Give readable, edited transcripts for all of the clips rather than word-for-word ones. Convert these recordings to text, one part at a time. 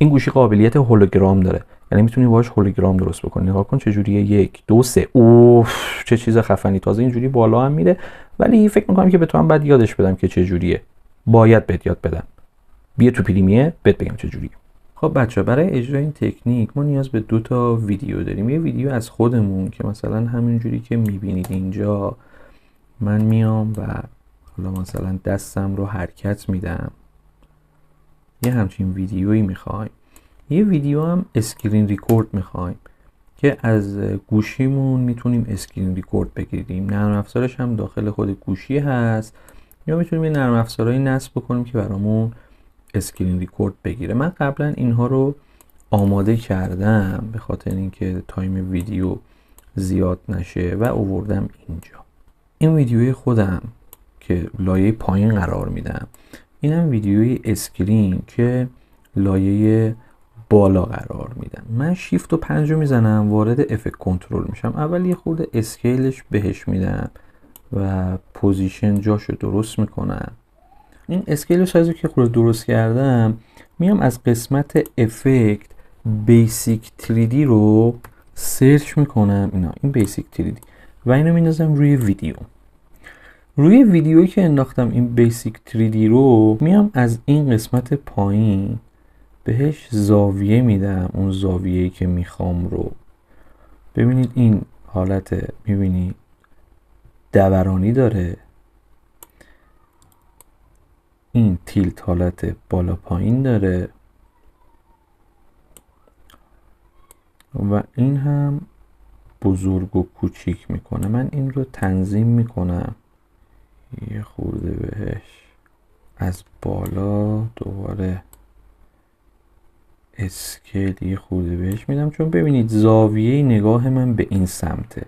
این گوشی قابلیت هولوگرام داره، یعنی میتونی باهاش هولوگرام درست بکنی. نگاه کن چجوریه، 1 2 3. اوف چه چیز خفنی. تازه اینجوری بالا هم میره، ولی فکر میکنم که به تو هم بعد یادش بدم که چجوریه. باید بهت یاد بدم. بیا تو پریمیه بهت بگم چجوریه. خب بچه، برای اجرای این تکنیک ما نیاز به 2 تا ویدیو داریم. یه ویدیو از خودمون که مثلا همینجوری که میبینید اینجا من میام و حالا مثلا دستم رو حرکت میدم، یه همچین ویدیویی میخوایم. یه ویدیو هم اسکرین ریکورد میخوایم که از گوشیمون میتونیم اسکرین ریکورد بگیریم. نرم افزارش هم داخل خود گوشی هست، یا میتونیم یه نرم افزارهایی نصب بکنیم که برامون اسکرین ریکورد بگیره. من قبلا اینها رو آماده کردم به خاطر اینکه تایم ویدیو زیاد نشه و آوردم اینجا. این ویدیوی خودم که لایه پایین قرار میدم، اینم ویدیوی اسکرین که لایه بالا قرار میدم. من شیفت و 5 رو میزنم، وارد افکت کنترل میشم. اول یه خورده اسکیلش بهش میدم و پوزیشن جاشو درست میکنم. این اسکیل سایزو که خورده درست کردم، میام از قسمت افکت بیسیک 3D رو سرچ میکنم، این بیسیک 3D و اینو میندازم روی ویدیو. روی ویدیویی که انداختم این بیسیک 3D رو، میام از این قسمت پایین بهش زاویه میدم، اون زاویه‌ای که میخوام رو. ببینید این حالت، میبینید دورانی داره، این تیلت حالت بالا پایین داره و این هم بزرگ و کوچیک میکنه. من این رو تنظیم میکنم، یه خورده بهش از بالا دوباره اسکیل یه خورده بهش میدم، چون ببینید زاویه نگاه من به این سمته.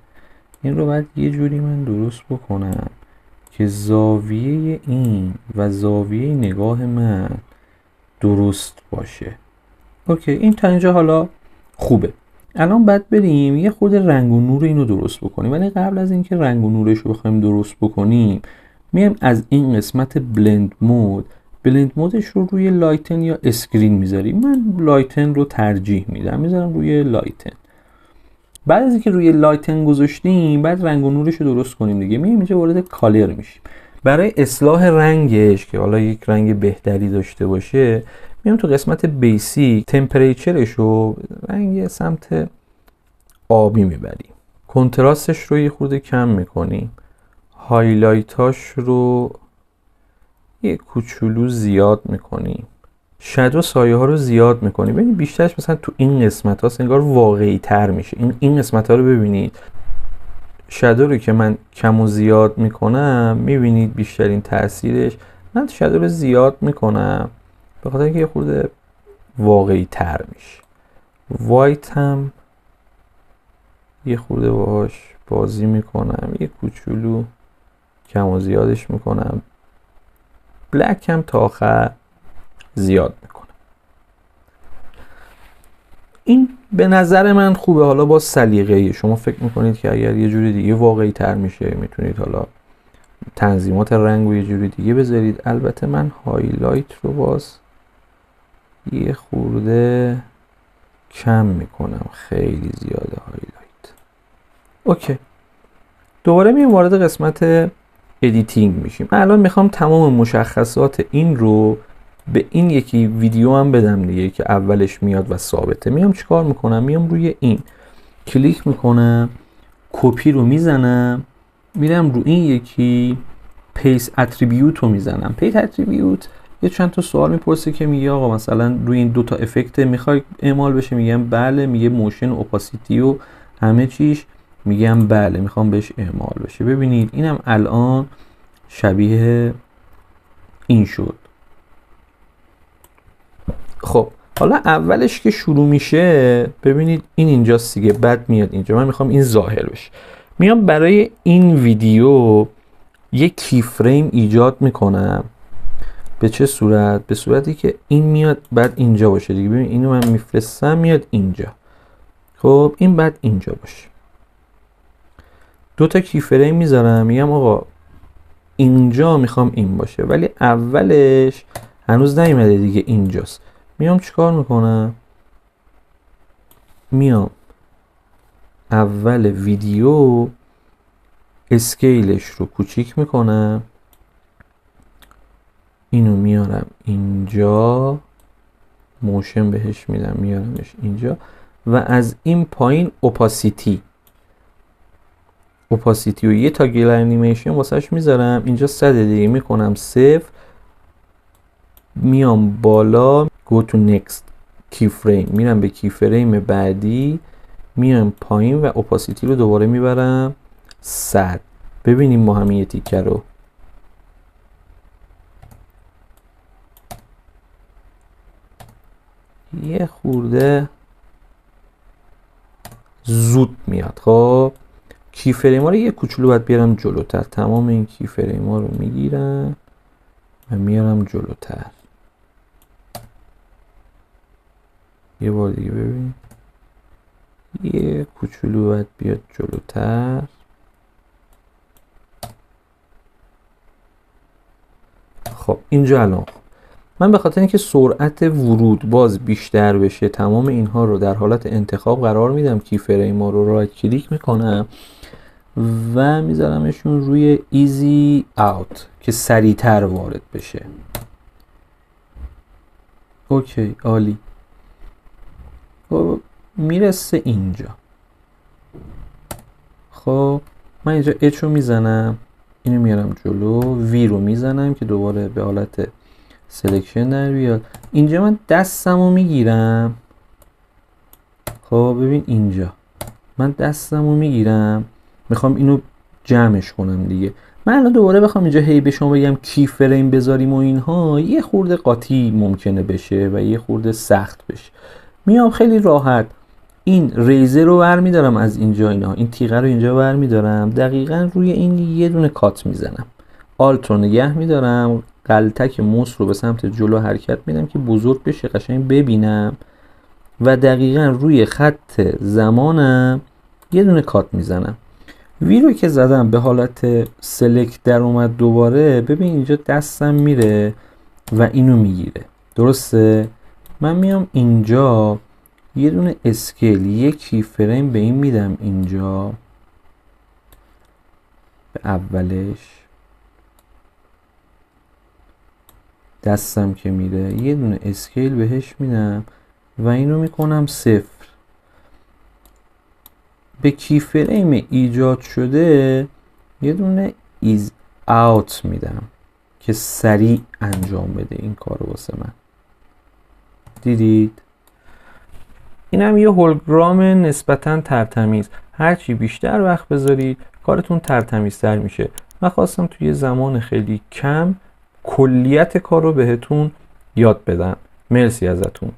این رو باید یه جوری من درست بکنم که زاویه این و زاویه نگاه من درست باشه. اوکی، این تا اینجا حالا خوبه. الان باید بریم یه خورده رنگ و نور اینو درست بکنیم، ولی قبل از اینکه رنگ و نورش رو بخوایم درست بکنیم، میایم از این قسمت بلند مودش رو روی لایتن یا اسکرین میذاریم. من لایتن رو ترجیح میدم، میذارم روی لایتن. بعد از اینکه روی لایتن گذاشتیم، بعد رنگ و نورش رو درست کنیم دیگه. میایم اینجا وارد کالر میشیم. برای اصلاح رنگش که حالا یک رنگ بهتری داشته باشه، میام تو قسمت بیسیک تمپریچرش رو رنگ سمت آبی میبریم. کنتراستش رو یه خورده کم میکنیم. هایلایتاش رو یه کوچولو زیاد میکنیم. شادو سایه ها رو زیاد میکنیم. ببینید بیشترش مثلا تو این قسمت هاست، انگار واقعی تر میشه. این قسمت ها رو ببینید، شادو رو که من کم و زیاد میکنم، میبینید بیشترین تاثیرش. من شادو رو زیاد میکنم به خاطر اینکه یه خورده واقعی تر میشه. وایت هم یه خورده باهاش بازی میکنم، یه کوچولو کم و زیادش میکنم. بلک هم تا آخر زیاد میکنم. این به نظر من خوبه. حالا با سلیقه‌ای شما فکر میکنید که اگر یه جوری دیگه واقعی تر میشه، میتونید حالا تنظیمات رنگ رو یه جوری دیگه بذارید. البته من هایلایت رو باز یه خورده کم میکنم، خیلی زیاده هایلایت. اوکی، دوباره میام وارد قسمت ادیتینگ میشیم. من الان میخوام تمام مشخصات این رو به این یکی ویدیو هم بدم دیگه که اولش میاد و ثابته. میام چیکار میکنم؟ میام روی این کلیک میکنم، کپی رو میزنم، میرم رو این یکی پیس اتریبیوت رو میزنم. پیس اتریبیوت یه چند تا سوال میپرسه که میگه آقا مثلا روی این 2 تا افکت میخوای اعمال بشه؟ میگم بله. میگه موشن، اوپاسیتی و همه چیش، میگم بله میخوام بهش اعمال بشه. ببینید اینم الان شبیه این شد. خب حالا اولش که شروع میشه، ببینید این اینجاست دیگه، بعد میاد اینجا. من میخوام این ظاهر بشه. میام برای این ویدیو یک کی فریم ایجاد میکنم. به چه صورت؟ به صورتی که این میاد بعد اینجا باشه دیگه. ببین اینو من میفرستم میاد اینجا. خب این بعد اینجا باشه. 2 تا کی فریم میذارم، میگم آقا اینجا میخوام این باشه، ولی اولش هنوز نیومده دیگه، اینجاست. میام چیکار میکنم؟ میام اول ویدیو اسکیلش رو کوچیک میکنم، اینو میارم اینجا، موشن بهش میدم میارمش اینجا و از این پایین اوپاسیتی و یه تاگل انیمیشن واسهش میذارم اینجا 100 دیگه میکنم 0. میام بالا go to next key frame، میرم به کی فریم بعدی، میام پایین و اوپاسیتی رو دوباره میبرم 100. ببینیم ما همین یه تیکه رو یه خورده زود میاد. خب کی فریم ها رو یه کوچولو باید بیارم جلوتر، تمام این کی فریم ها رو میگیرم و میارم جلوتر. یه بار دیگه ببین، یه کوچولو باید بیاد جلوتر. خب اینجا الان من به خاطر اینکه سرعت ورود باز بیشتر بشه تمام اینها رو در حالت انتخاب قرار میدم، کی فریم ها رو رایت کلیک میکنم و میذارمشون روی ایزی اوت که سریعتر وارد بشه. اوکی عالی. خب میرسه اینجا. خب من اینجا اچ رو میزنم، اینو میارم جلو، وی رو میزنم که دوباره به حالت سلکشن در بیاد. اینجا من دستم رو میگیرم. خب ببین اینجا من دستم رو میگیرم، میخوام اینو جمعش کنم دیگه. من الان دوباره بخوام اینجا هی به شما بگم کی فریم بذاریم و اینها یه خورده قاطی ممکنه بشه و یه خورده سخت بشه. میام خیلی راحت این ریزر رو برمیدارم از اینجا، این تیغه رو اینجا برمیدارم، دقیقا روی این یه دونه کات میزنم، آلت رو نگه میدارم، غلطک موس رو به سمت جلو حرکت میدم که بزرگ بشه قشنگ ببینم و دقیقا روی خط زمانم یه دونه کات میزنم. وی رو که زدم به حالت سلکت در اومد دوباره، ببین اینجا دستم میره و اینو میگیره. درسته؟ من میام اینجا یه دونه اسکیل، یک کی فریم به این میدم اینجا به اولش، دستم که میره یه دونه اسکیل بهش میدم و اینو میکنم 0. به کی فریم ایجاد شده یه دونه ایز اوت میدم که سریع انجام بده این کارو واسه من. دیدید؟ اینم یه هولوگرام نسبتاً ترتمیز. هرچی بیشتر وقت بذارید کارتون ترتمیزتر میشه. من خواستم توی زمان خیلی کم کلیت کار رو بهتون یاد بدم. مرسی ازتون.